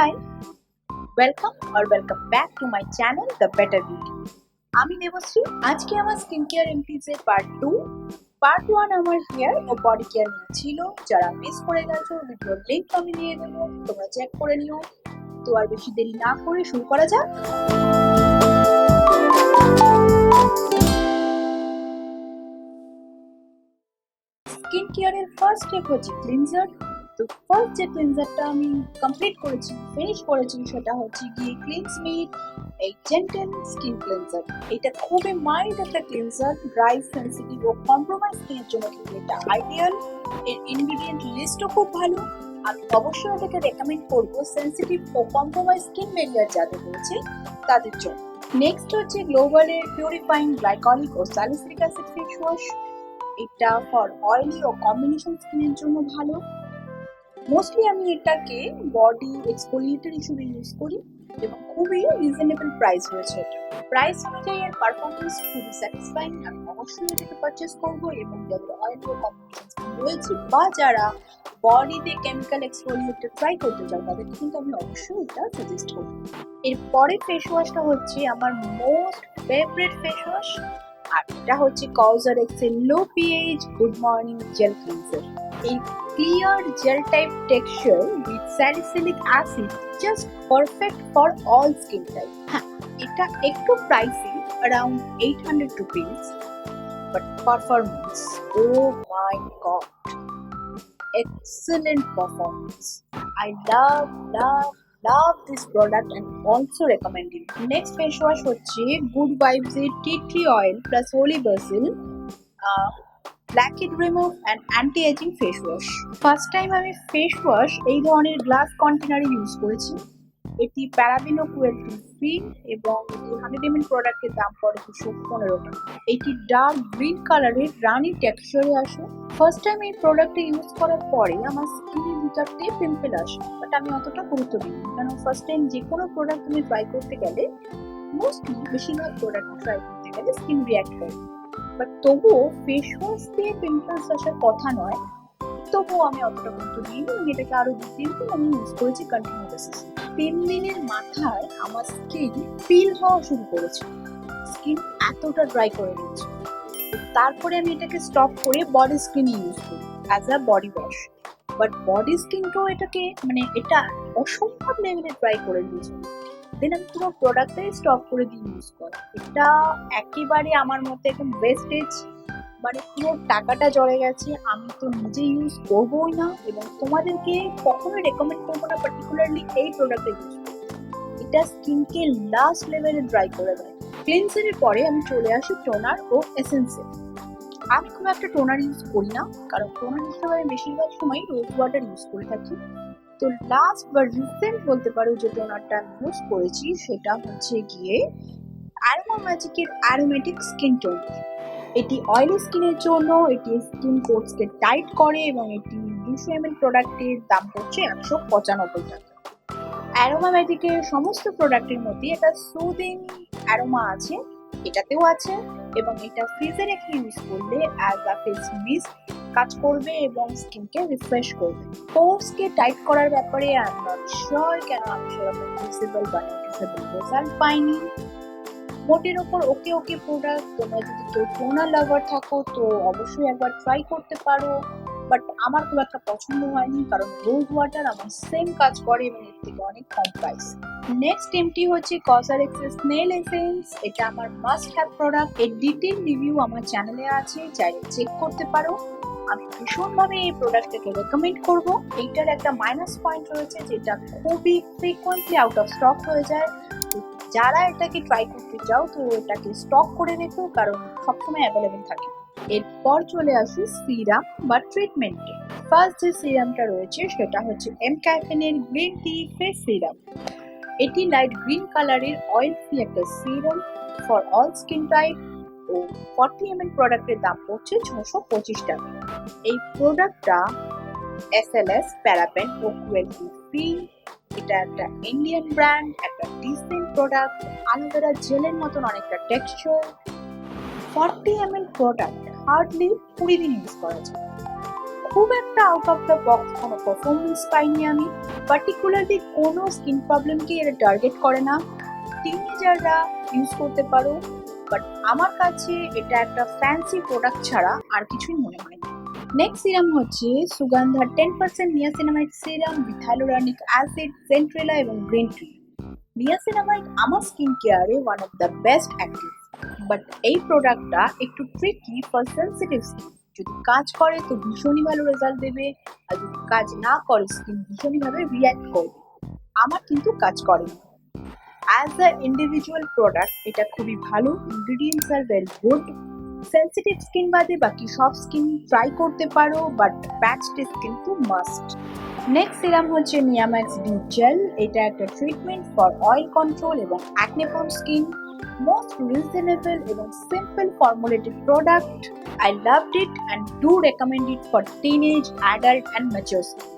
Hi, welcome or welcome back to my channel The Better Beauty. আমি দেবশ্রী। আজকে আমার skin care এমপ্টিজ এর part 2। Part 1 আমার হেয়ার ও body care নিয়ে ছিল। যারা মিস করে গেছো ভিডিওর লিংক আমি দিয়ে দেবো, তোমরা চেক করে নিও। তো আর বেশি দেরি না করে শুরু করা যাক। স্কিন কেয়ারের ফার্স্ট স্টেপ হচ্ছে ক্লিনজার। তো ফার্স্ট যে ক্লিনজারটা আমি কমপ্লিট করেছি, ফিনিশ করেছি, সেটা হচ্ছে গিয়ে ক্লিনস মি এই জেন্টেল স্কিন ক্লিনজার। এটা খুবই মাইল্ড একটা ক্লিনজার, ড্রাই, সেনসিটিভ ও কম্প্রোমাইজ স্কিনের জন্য কিন্তু এটা আইডিয়াল। এর ইনগ্রেডিয়েন্ট লিস্টও খুব ভালো। আমি অবশ্যই এটাকে রেকমেন্ড করবো সেনসিটিভ ও কম্প্রোমাইজ স্কিন ব্যারিয়ার যাদের রয়েছে তাদের জন্য। নেক্সট হচ্ছে গ্লোবালের পিউরিফাইং গ্লাইকলিক ও স্যালিসিলিক অ্যাসিড ফেস ওয়াশ। এটা ফর অয়েলি ও কম্বিনেশন স্কিনের জন্য ভালো। মোস্টলি আমি এটাকে বডি এক্সফোলিয়েটর হিসেবে ইউজ করি এবং খুবই রিজনেবল প্রাইস রয়েছে। এটা প্রাইস অনুযায়ী এর পারফরমেন্স খুবই স্যাটিসফাইং। আমি অবশ্যই এটাকে পারচেস করবো এবং যাদের অয়েলি ও কম্বিনেশন স্কিন রয়েছে বা যারা বডিতে কেমিক্যাল এক্সফোলিয়েটর ট্রাই করতে চাও তাদেরকে কিন্তু আমি অবশ্যই এটা সাজেস্ট করবো। এর পরের ফেস ওয়াশটা হচ্ছে আমার মোস্ট ফেভারিট ফেস ওয়াশ, আর এটা হচ্ছে COSRX এর low pH good morning gel cleanser. এই clear gel type texture with salicylic acid just perfect for all skin type. হ্যাঁ, এটা একটু pricey, around 800 rupees, but performance, oh my god, excellent performance. I love this product and also recommend it. Next face wash হচ্ছে Good Vibes এর tea tree oil plus holy basil blackhead remove and anti ageing face wash. First time আমি face wash এই ধরনের glass কন্টেনারে use করেছি। এটি paraben ও cruelty free এবং এটি 100 ml প্রোডাক্টের দাম পড়ে 215 টাকা। এটি ডার্ক গ্রিন কালারের রানি টেক্সচারে আসে। ফার্স্ট টাইম এই প্রোডাক্টটা ইউজ করার পরে আমার স্কিনের ভিতরতে পিম্পল আসে, বাট আমি অতটা গুরুত্ব দিই না, কারণ ফার্স্ট টাইম যে কোনো প্রোডাক্ট তুমি ট্রাই করতে গেলে মোস্টলি বেশিরভাগ প্রোডাক্ট ট্রাই করতে গেলে স্কিন রিঅ্যাক্ট করে। বাট তবুও ফেস ওয়াশ দিয়ে পিম্পলস আসার কথা নয়, তবুও আমি অতটা গুরুত্ব দিইনি এবং এটাকে আরো 2-3 দিন আমি ইউজ করেছি কন্টিনিউ বেসিসে। 3 দিনের মাথায় আমার স্কিন পিল হওয়া শুরু করেছে, স্কিন এতটা ড্রাই করে দিয়েছে। তারপরে আমি এটাকে স্টপ করে বডি স্কিন ইউজ করি as a body wash. But body স্কিনকেও এটাকে এটা অসম্ভব লেভেলে ড্রাই করে দিয়েছে। দেন আমি পুরো প্রোডাক্টটাই স্টপ করে দিয়ে ইউজ করা। এটা একেবারে আমার মতে একদম ওয়েস্টেজ, পুরো টাকাটা জড়ে গেছে। আমি তো নিজে ইউজ করবোই না এবং তোমাদেরকে কখনোই রেকমেন্ড করবো না পার্টিকুলারলি এই প্রোডাক্টটা ইউজ করতে। এটা স্কিনকে লাস্ট লেভেলে ড্রাই করে দেয়। ক্লিনজারের পরে আমি চলে আসি টোনার ও এসেন্সে। আমি খুব একটা টোনার ইউজ করি না, কারণ টোনার হিসেবে আমি বেশিরভাগ সময় রোজ ওয়াটার ইউজ করে থাকি। তো লাস্ট বা রিসেন্ট বলতে পারো যে টোনারটা ইউজ করেছি সেটা হচ্ছে গিয়ে অ্যারোমাম্যাজিকের অ্যারোমেটিক স্কিন টোনার। এটি অয়েলি স্কিনের জন্য, এটি স্কিন পোর্সকে টাইট করে এবং এটি 200 ml প্রোডাক্টের দাম পড়ছে 195 টাকা। অ্যারোমাম্যাজিকের সমস্ত প্রোডাক্টের মধ্যে একটা সুদিং অ্যারোমা আছে, এটাতেও আছে, এবং এটা ফ্রিজে রেখে ইউজ করলে অ্যাজ আ ফেস মিস্ট কাজ করবে এবং স্কিনকে রিফ্রেশ করবে। পোর্সকে টাইট করার ব্যাপারে আই এম নট শিওর, কেন আমি সেরকম ভিজিবল বা নোটিসেবল রেজাল্ট পাইনি। মোটের ওপর ওকে প্রোডাক্ট। তোমরা যদি কেউ টোনার লাভার থাকো তো অবশ্যই একবার ট্রাই করতে পারো, বাট আমার খুব একটা পছন্দ হয়নি, কারণ রোজ ওয়াটার আমার সেম কাজ করে এবং এর থেকে অনেক কম প্রাইস। নেক্সট এমটি হচ্ছে COSRX এর স্নেল এসেন্স। এটা আমার মাস্ট হ্যাভ প্রোডাক্ট। এর ডিটেইল রিভিউ আমার চ্যানেলে আছে, চাইলে চেক করতে পারো। আমি ভীষণভাবে এই প্রোডাক্টটাকে রেকমেন্ড করব। এইটার একটা মাইনাস পয়েন্ট রয়েছে, যেটা খুবই ফ্রিকোয়েন্টলি আউট অফ স্টক হয়ে যায়। যারা এটাকে ট্রাই করতে চাও তো এটাকে স্টক করে রেখো, কারণ সবসময় অ্যাভেলেবেল থাকে। এরপর চলে আসি সিরাম বা ট্রিটমেন্টে। ফার্স্ট যে সিরামটা রয়েছে সেটা হচ্ছে এর গ্রিন টি ফেস সিরাম। এটি লাইট গ্রিন কালারের অয়েল ফ্রি একটা serum for all skin type ও 40 ml প্রোডাক্টের দাম পড়ছে 625 টাকা। এই প্রোডাক্টটা SLS, প্যারাবেন ও ক্রুয়েলটি ফ্রি। এটা একটা ইন্ডিয়ান ব্র্যান্ড, একটা ডিসেন্ট প্রোডাক্ট, অ্যালোভেরা জেলের মতন অনেকটা টেক্সচার। 40 ml প্রোডাক্ট হার্ডলি 20 দিন ইউজ করা যায়। খুব একটা আউট অফ দ্য বক্স কোনো পারফরমেন্স পাইনি আমি। পার্টিকুলারলি কোনো স্কিন প্রবলেমকে এরা টার্গেট করে না, টিনেজাররা ইউজ করতে পারো, বাট আমার কাছে এটা একটা ফ্যান্সি প্রোডাক্ট ছাড়া আর কিছুই মনে হয় না। নেক্সট সিরাম হচ্ছে সুগন্ধার 10% নিয়াসিনামাইড সিরাম উইথ হাইলোরানিক অ্যাসিড, সেন্ট্রেলা এবং গ্রিন টি। নিয়াসিনামাইড আমার স্কিন কেয়ারে one of the best active, but এই প্রোডাক্টটা একটু ট্রিকি ফর সেন্সিটিভ স্কিন। যদি কাজ করে তো ভীষণই ভালো রেজাল্ট দেবে, আর যদি কাজ না করে স্কিন ভীষণইভাবে রিয়্যাক্ট করবে। আমার কিন্তু কাজ করেনি। অ্যাজ আ ইন্ডিভিজুয়াল প্রোডাক্ট এটা খুবই ভালো, ইনগ্রিডিয়েন্টস আর ভেরি গুড। সেন্সিটিভ স্কিন বাদে বাকি সব স্কিন ট্রাই করতে পারো, but patched skin to must. Next serum হচ্ছে নিয়াম্যাক্স-ডি জেল। এটা একটা ট্রিটমেন্ট ফর অয়েল কন্ট্রোল এবং acne prone skin. Most reasonable এবং simple formulated product. I loved it and do recommend it for teenage, adult and mature skin.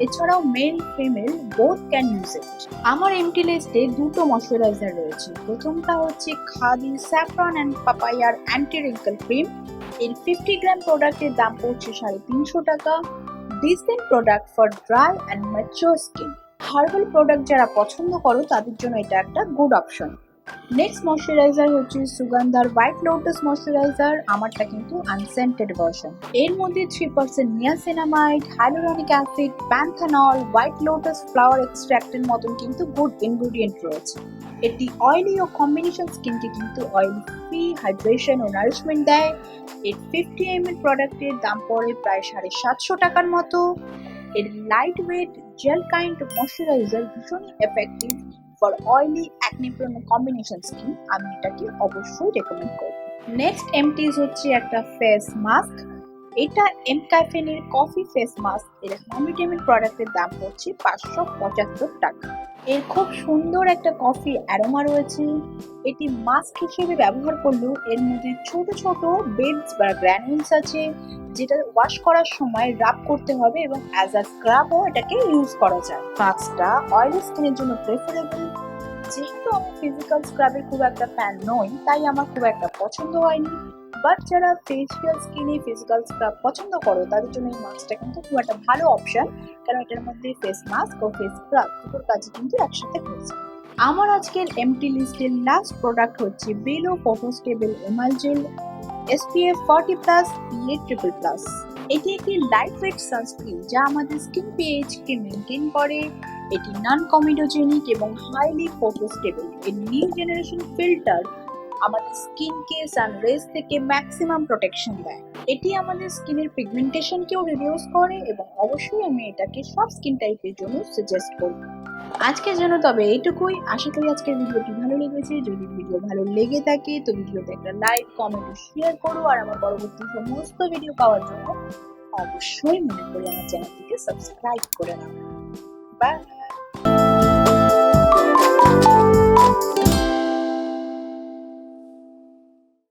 এছাড়াও male female both can use it. আমার empty লিস্টে দুটো moisturiser রয়েছে। প্রথমটা হচ্ছে Khadi saffron and পাপায়ার anti wrinkle cream. এর 50 গ্রাম প্রোডাক্টের দাম পড়ছে 350 টাকা। Decent product for dry and mature skin. Herbal product যারা পছন্দ করো তাদের জন্য এটা একটা গুড অপশন। নেক্সট ময়শ্চারাইজার হচ্ছে সুগন্ধার হোয়াইট লোটাস ময়শ্চারাইজার। আমারটা কিন্তু আনসেন্টেড ভার্সন। এর মধ্যে 3% niacinamide, hyaluronic acid, panthenol, white lotus flower এক্সট্র্যাক্টের মতন কিন্তু গুড ইনগ্রিডিয়েন্ট রয়েছে। এটি অয়েলি ও কম্বিনেশন স্কিনকে কিন্তু অয়েল ফ্রি, হাইড্রেশন ও নারিশমেন্ট দেয়। এর 50 ml প্রোডাক্টের দাম পড়ে প্রায় 750 টাকার মতো। এর light weight gel kind moisturiser ভীষণই effective for oily acne prone combination skin. আমি এটাকে অবশ্যই রেকমেন্ড করব। নেক্সট এমটিজ হচ্ছে একটা ফেস মাস্ক। এটা এমক্যাফেনের কফি ফেস মাস্ক। এর 100 ml প্রোডাক্টের দাম পড়ছে 575 টাকা। এর খুব সুন্দর একটা কফি অ্যারোমা রয়েছে। এটি মাস্ক হিসেবে ব্যবহার করলেও এর মধ্যে ছোট ছোট বেডস বা গ্র্যানুলস আছে, যেটা ওয়াশ করার সময় রাব করতে হবে এবং অ্যাজ আ স্ক্রাবও এটাকে ইউজ করা যায়। মাস্কটা অয়েলি স্কিনের জন্য প্রেফারেবল। যেহেতু আমি ফিজিক্যাল স্ক্রাবের খুব একটা ফ্যান নই, তাই আমার খুব একটা পছন্দ হয়নি, বাট যারা ফেসিয়াল স্কিনে ফিজিক্যাল স্ক্রাব পছন্দ করো তাদের জন্য এই মাস্কটা কিন্তু খুব একটা ভালো অপশন, কারণ এটার মধ্যে ফেস মাস্ক ও ফেস স্ক্রাব দুটোর কাজই কিন্তু একসাথে হয়েছে। আমার আজকের এমটি লিস্টের লাস্ট প্রোডাক্ট হচ্ছে বেলো photo stable emulgel SPF 40+ PA++। এটি একটি লাইট ওয়েট সানস্ক্রিন যা আমাদের স্কিন পিএইচকে মেনটেন করে। এটি নন কমিডোজেনিক এবং হাইলি ফটো স্টেবল। এর নিউ জেনারেশন ফিল্টার আমাদের স্কিনকে সানরেজ থেকে ম্যাক্সিমাম প্রোটেকশন দেয়। এটি আমাদের স্কিনের পিগমেন্টেশনকেও রিডিউস করে এবং অবশ্যই আমি এটাকে সব স্কিন টাইপের জন্য সাজেস্ট করব। আজকের জন্য তবে এইটুকুই। আশা করি আজকের ভিডিওটি ভালো লেগেছে। যদি ভিডিও ভালো লেগে থাকে তো ভিডিওতে একটা লাইক, কমেন্ট ও শেয়ার করো। আর আমার পরবর্তী সমস্ত ভিডিও পাওয়ার জন্য অবশ্যই মনে করে আমার চ্যানেলটিকে সাবস্ক্রাইব করে নাও। বাই।